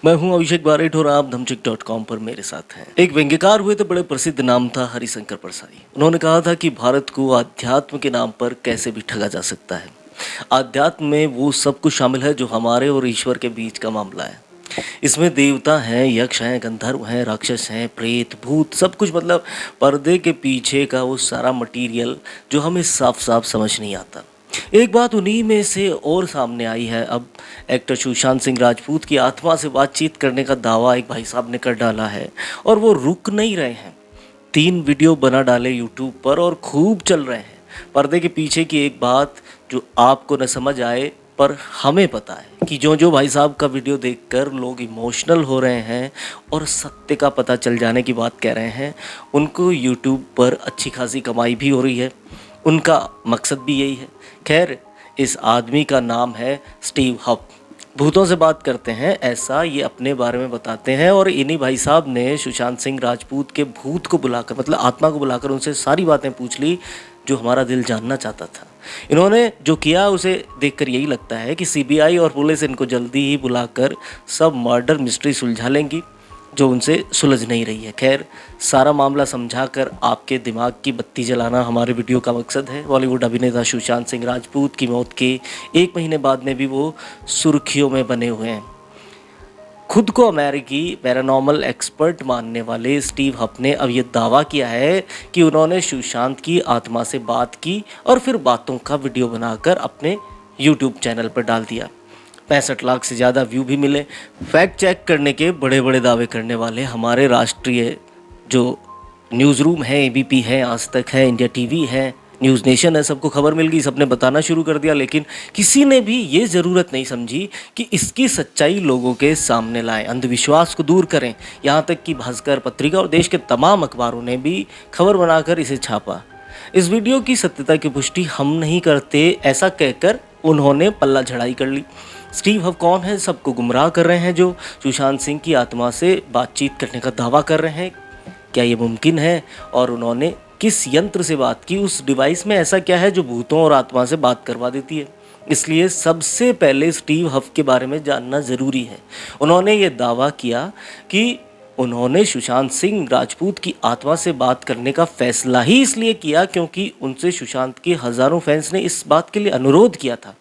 मैं हूं अभिषेक बारेठ और आप धमचिक.com पर मेरे साथ हैं। एक व्यंग्यकार हुए थे, बड़े प्रसिद्ध नाम था हरिशंकर परसाई। उन्होंने कहा था कि भारत को अध्यात्म के नाम पर कैसे भी ठगा जा सकता है। अध्यात्म में वो सब कुछ शामिल है जो हमारे और ईश्वर के बीच का मामला है। इसमें देवता हैं, यक्ष हैं, गंधर्व हैं, राक्षस हैं, प्रेत, भूत, सब कुछ, मतलब पर्दे के पीछे का वो सारा मटीरियल जो हमें साफ साफ समझ नहीं आता। एक बात उन्हीं में से और सामने आई है। अब एक्टर सुशांत सिंह राजपूत की आत्मा से बातचीत करने का दावा एक भाई साहब ने कर डाला है और वो रुक नहीं रहे हैं। 3 वीडियो बना डाले यूट्यूब पर और खूब चल रहे हैं। पर्दे के पीछे की एक बात जो आपको न समझ आए, पर हमें पता है कि जो भाई साहब का वीडियो देखकर लोग इमोशनल हो रहे हैं और सत्य का पता चल जाने की बात कह रहे हैं, उनको यूट्यूब पर अच्छी खासी कमाई भी हो रही है। उनका मकसद भी यही है। खैर, इस आदमी का नाम है स्टीव हफ। भूतों से बात करते हैं, ऐसा ये अपने बारे में बताते हैं। और इन्हीं भाई साहब ने सुशांत सिंह राजपूत के भूत को बुलाकर, मतलब आत्मा को बुलाकर, उनसे सारी बातें पूछ ली जो हमारा दिल जानना चाहता था। इन्होंने जो किया उसे देखकर यही लगता है कि सीबीआई और पुलिस इनको जल्दी ही बुलाकर सब मर्डर मिस्ट्री सुलझा लेंगी जो उनसे सुलझ नहीं रही है। खैर, सारा मामला समझाकर आपके दिमाग की बत्ती जलाना हमारे वीडियो का मकसद है। बॉलीवुड अभिनेता सुशांत सिंह राजपूत की मौत के 1 महीने बाद में भी वो सुर्खियों में बने हुए हैं। खुद को अमेरिकी पैरानॉर्मल एक्सपर्ट मानने वाले स्टीव हफ ने अब ये दावा किया है कि उन्होंने सुशांत की आत्मा से बात की और फिर बातों का वीडियो बनाकर अपने यूट्यूब चैनल पर डाल दिया। 65 लाख से ज़्यादा व्यू भी मिले। फैक्ट चेक करने के बड़े बड़े दावे करने वाले हमारे राष्ट्रीय जो न्यूज़ रूम है, एबीपी है, आज तक है, इंडिया टीवी है, न्यूज़ नेशन है, सबको खबर मिल गई, सबने बताना शुरू कर दिया। लेकिन किसी ने भी ये ज़रूरत नहीं समझी कि इसकी सच्चाई लोगों के सामने लाएं, अंधविश्वास को दूर करें। यहाँ तक कि भास्कर पत्रिका और देश के तमाम अखबारों ने भी खबर बनाकर इसे छापा। इस वीडियो की सत्यता की पुष्टि हम नहीं करते, ऐसा कहकर उन्होंने पल्ला झड़ाई कर ली। स्टीव हफ कौन है? सबको गुमराह कर रहे हैं जो सुशांत सिंह की आत्मा से बातचीत करने का दावा कर रहे हैं। क्या ये मुमकिन है? और उन्होंने किस यंत्र से बात की? उस डिवाइस में ऐसा क्या है जो भूतों और आत्मा से बात करवा देती है? इसलिए सबसे पहले स्टीव हफ के बारे में जानना ज़रूरी है। उन्होंने ये दावा किया कि उन्होंने सुशांत सिंह राजपूत की आत्मा से बात करने का फैसला ही इसलिए किया क्योंकि उनसे सुशांत के हज़ारों फैंस ने इस बात के लिए अनुरोध किया था।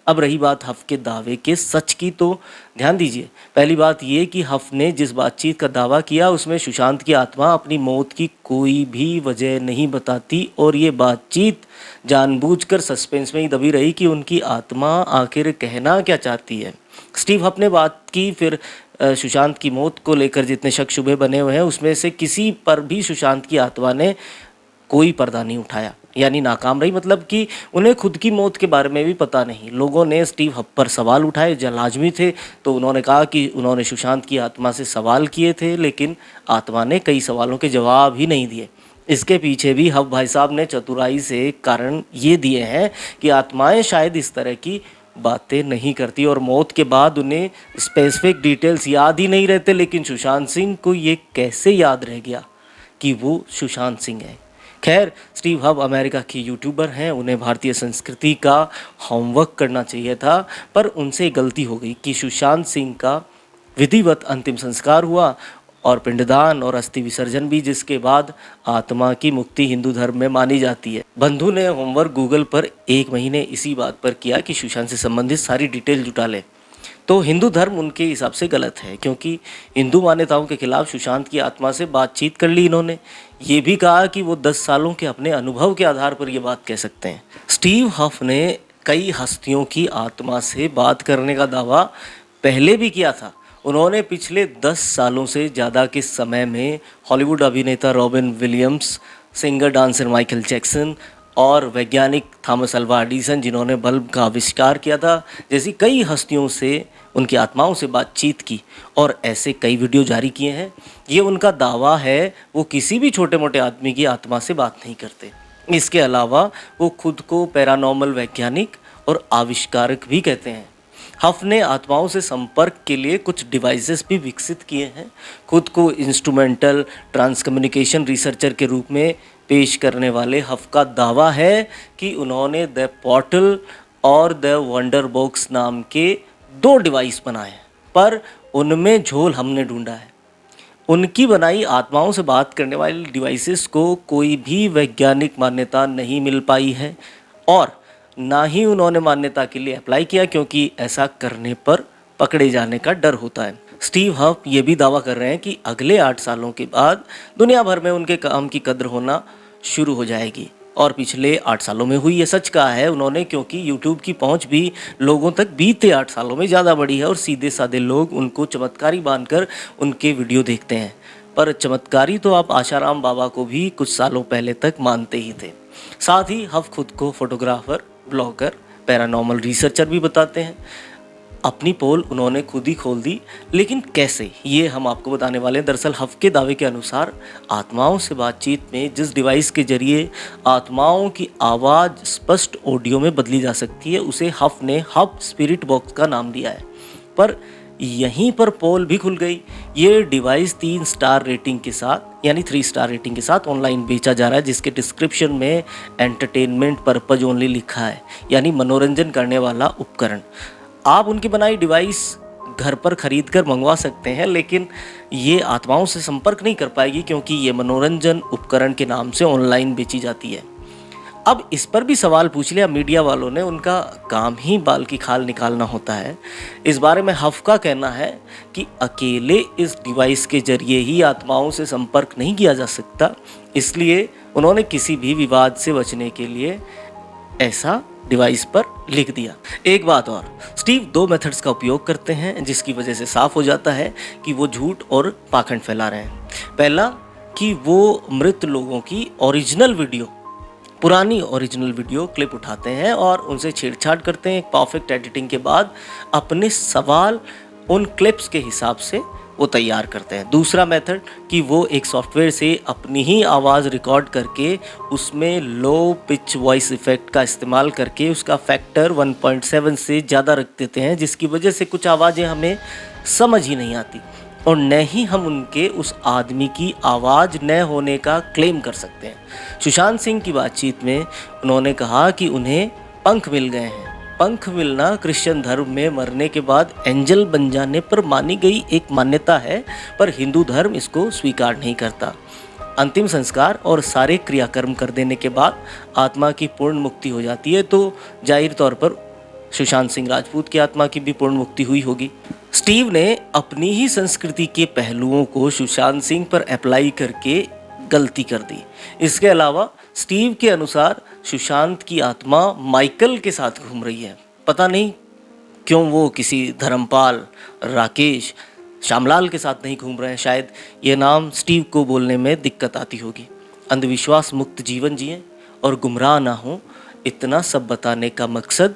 अब रही बात हफ के दावे के सच की, तो ध्यान दीजिए। पहली बात ये कि हफ ने जिस बातचीत का दावा किया उसमें सुशांत की आत्मा अपनी मौत की कोई भी वजह नहीं बताती और ये बातचीत जानबूझकर सस्पेंस में ही दबी रही कि उनकी आत्मा आखिर कहना क्या चाहती है। स्टीव हफ ने बात की, फिर सुशांत की मौत को लेकर जितने शक शुबे बने हुए हैं उसमें से किसी पर भी सुशांत की आत्मा ने कोई पर्दा नहीं उठाया, यानी नाकाम रही। मतलब कि उन्हें खुद की मौत के बारे में भी पता नहीं। लोगों ने स्टीव हफ पर सवाल उठाए जो लाजमी थे, तो उन्होंने कहा कि उन्होंने सुशांत की आत्मा से सवाल किए थे, लेकिन आत्मा ने कई सवालों के जवाब ही नहीं दिए। इसके पीछे भी हफ भाई साहब ने चतुराई से कारण ये दिए हैं कि आत्माएं शायद इस तरह की बातें नहीं करती और मौत के बाद उन्हें स्पेसिफिक डिटेल्स याद ही नहीं रहते। लेकिन सुशांत सिंह को ये कैसे याद रह गया कि वो सुशांत सिंह है? खैर, स्टीव हफ अमेरिका के यूट्यूबर हैं, उन्हें भारतीय संस्कृति का होमवर्क करना चाहिए था, पर उनसे गलती हो गई कि सुशांत सिंह का विधिवत अंतिम संस्कार हुआ और पिंडदान और अस्थि विसर्जन भी, जिसके बाद आत्मा की मुक्ति हिंदू धर्म में मानी जाती है। बंधु ने होमवर्क गूगल पर 1 महीने इसी बात पर किया कि सुशांत से संबंधित सारी डिटेल जुटा ले। तो हिंदू धर्म उनके हिसाब से गलत है क्योंकि हिंदू मान्यताओं के खिलाफ सुशांत की आत्मा से बातचीत कर ली। इन्होंने ये भी कहा कि वो 10 सालों के अपने अनुभव के आधार पर ये बात कह सकते हैं। स्टीव हफ ने कई हस्तियों की आत्मा से बात करने का दावा पहले भी किया था। उन्होंने पिछले 10 सालों से ज़्यादा के समय में हॉलीवुड अभिनेता robin Williams, singer dancer Michael Jackson और वैज्ञानिक थॉमस अल्वा एडिसन, जिन्होंने बल्ब का आविष्कार किया था, जैसी कई हस्तियों से, उनकी आत्माओं से बातचीत की और ऐसे कई वीडियो जारी किए हैं। ये उनका दावा है, वो किसी भी छोटे मोटे आदमी की आत्मा से बात नहीं करते। इसके अलावा वो खुद को पैरानॉर्मल वैज्ञानिक और आविष्कारक भी कहते हैं। हफ ने आत्माओं से संपर्क के लिए कुछ डिवाइसेस भी विकसित किए हैं। खुद को इंस्ट्रूमेंटल ट्रांसकम्युनिकेशन रिसर्चर के रूप में पेश करने वाले हफ का दावा है कि उन्होंने द पोर्टल और द वंडर बॉक्स नाम के 2 डिवाइस बनाए, पर उनमें झोल हमने ढूंढा है। उनकी बनाई आत्माओं से बात करने वाली डिवाइसेस को कोई भी वैज्ञानिक मान्यता नहीं मिल पाई है और ना ही उन्होंने मान्यता के लिए अप्लाई किया, क्योंकि ऐसा करने पर पकड़े जाने का डर होता है। स्टीव हफ ये भी दावा कर रहे हैं कि अगले 8 सालों के बाद दुनिया भर में उनके काम की कद्र होना शुरू हो जाएगी, और पिछले 8 सालों में हुई। ये सच कहा है उन्होंने, क्योंकि यूट्यूब की पहुंच भी लोगों तक बीते 8 सालों में ज़्यादा बढ़ी है और सीधे साधे लोग उनको चमत्कारी मानकर उनके वीडियो देखते हैं। पर चमत्कारी तो आप आशाराम बाबा को भी कुछ सालों पहले तक मानते ही थे। साथ ही हफ खुद को फोटोग्राफर, ब्लॉगर, पैरानॉर्मल रिसर्चर भी बताते हैं। अपनी पोल उन्होंने खुद ही खोल दी, लेकिन कैसे, ये हम आपको बताने वाले हैं। दरअसल हफ के दावे के अनुसार आत्माओं से बातचीत में जिस डिवाइस के जरिए आत्माओं की आवाज़ स्पष्ट ऑडियो में बदली जा सकती है, उसे हफ ने हफ स्पिरिट बॉक्स का नाम दिया है। पर यहीं पर पोल भी खुल गई। ये डिवाइस 3 स्टार रेटिंग के साथ, यानी 3 स्टार रेटिंग के साथ ऑनलाइन बेचा जा रहा है, जिसके डिस्क्रिप्शन में एंटरटेनमेंट पर्पज ओनली लिखा है, यानी मनोरंजन करने वाला उपकरण। आप उनकी बनाई डिवाइस घर पर खरीद कर मंगवा सकते हैं, लेकिन ये आत्माओं से संपर्क नहीं कर पाएगी, क्योंकि ये मनोरंजन उपकरण के नाम से ऑनलाइन बेची जाती है। अब इस पर भी सवाल पूछ लिया मीडिया वालों ने, उनका काम ही बाल की खाल निकालना होता है। इस बारे में हफ का कहना है कि अकेले इस डिवाइस के जरिए ही आत्माओं से संपर्क नहीं किया जा सकता, इसलिए उन्होंने किसी भी विवाद से बचने के लिए ऐसा डिवाइस पर लिख दिया। एक बात और, स्टीव 2 मेथड्स का उपयोग करते हैं, जिसकी वजह से साफ हो जाता है कि वो झूठ और पाखंड फैला रहे हैं। पहला कि वो मृत लोगों की ओरिजिनल वीडियो, पुरानी ओरिजिनल वीडियो क्लिप उठाते हैं और उनसे छेड़छाड़ करते हैं। परफेक्ट एडिटिंग के बाद अपने सवाल उन क्लिप्स के हिसाब से वो तैयार करते हैं। दूसरा मेथड कि वो एक सॉफ्टवेयर से अपनी ही आवाज़ रिकॉर्ड करके उसमें लो पिच वॉइस इफेक्ट का इस्तेमाल करके उसका फैक्टर 1.7 से ज़्यादा रख देते हैं, जिसकी वजह से कुछ आवाज़ें हमें समझ ही नहीं आती और न ही हम उनके उस आदमी की आवाज़ न होने का क्लेम कर सकते हैं। सुशांत सिंह की बातचीत में उन्होंने कहा कि उन्हें पंख मिल गए हैं। पंख मिलना क्रिश्चियन धर्म में मरने के बाद एंजल बन जाने पर मानी गई एक मान्यता है, पर हिंदू धर्म इसको स्वीकार नहीं करता। अंतिम संस्कार और सारे क्रियाकर्म कर देने के बाद आत्मा की पूर्ण मुक्ति हो जाती है, तो जाहिर तौर पर सुशांत सिंह राजपूत की आत्मा की भी पूर्ण मुक्ति हुई होगी। स्टीव ने अपनी ही संस्कृति के पहलुओं को सुशांत सिंह पर अप्लाई करके गलती कर दी। इसके अलावा स्टीव के अनुसार सुशांत की आत्मा माइकल के साथ घूम रही है। पता नहीं क्यों वो किसी धर्मपाल, राकेश, श्यामलाल के साथ नहीं घूम रहे हैं। शायद ये नाम स्टीव को बोलने में दिक्कत आती होगी। अंधविश्वास मुक्त जीवन जिएं और गुमराह ना हो, इतना सब बताने का मकसद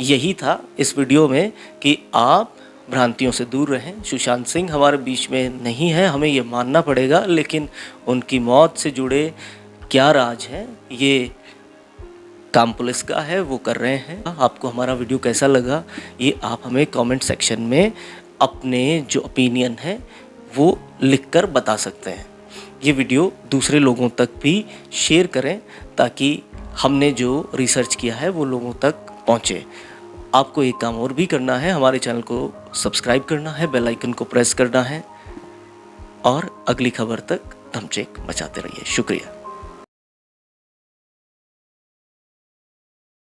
यही था इस वीडियो में कि आप भ्रांतियों से दूर रहें। सुशांत सिंह हमारे बीच में नहीं है, हमें ये मानना पड़ेगा, लेकिन उनकी मौत से जुड़े क्या राज है ये काम पुलिस का है, वो कर रहे हैं। आपको हमारा वीडियो कैसा लगा ये आप हमें कमेंट सेक्शन में अपने जो ओपिनियन है वो लिखकर बता सकते हैं। ये वीडियो दूसरे लोगों तक भी शेयर करें ताकि हमने जो रिसर्च किया है वो लोगों तक पहुँचे। आपको एक काम और भी करना है, हमारे चैनल को सब्सक्राइब करना है, बेल आइकन को प्रेस करना है और अगली खबर तक दमचेक मचाते रहिए। शुक्रिया।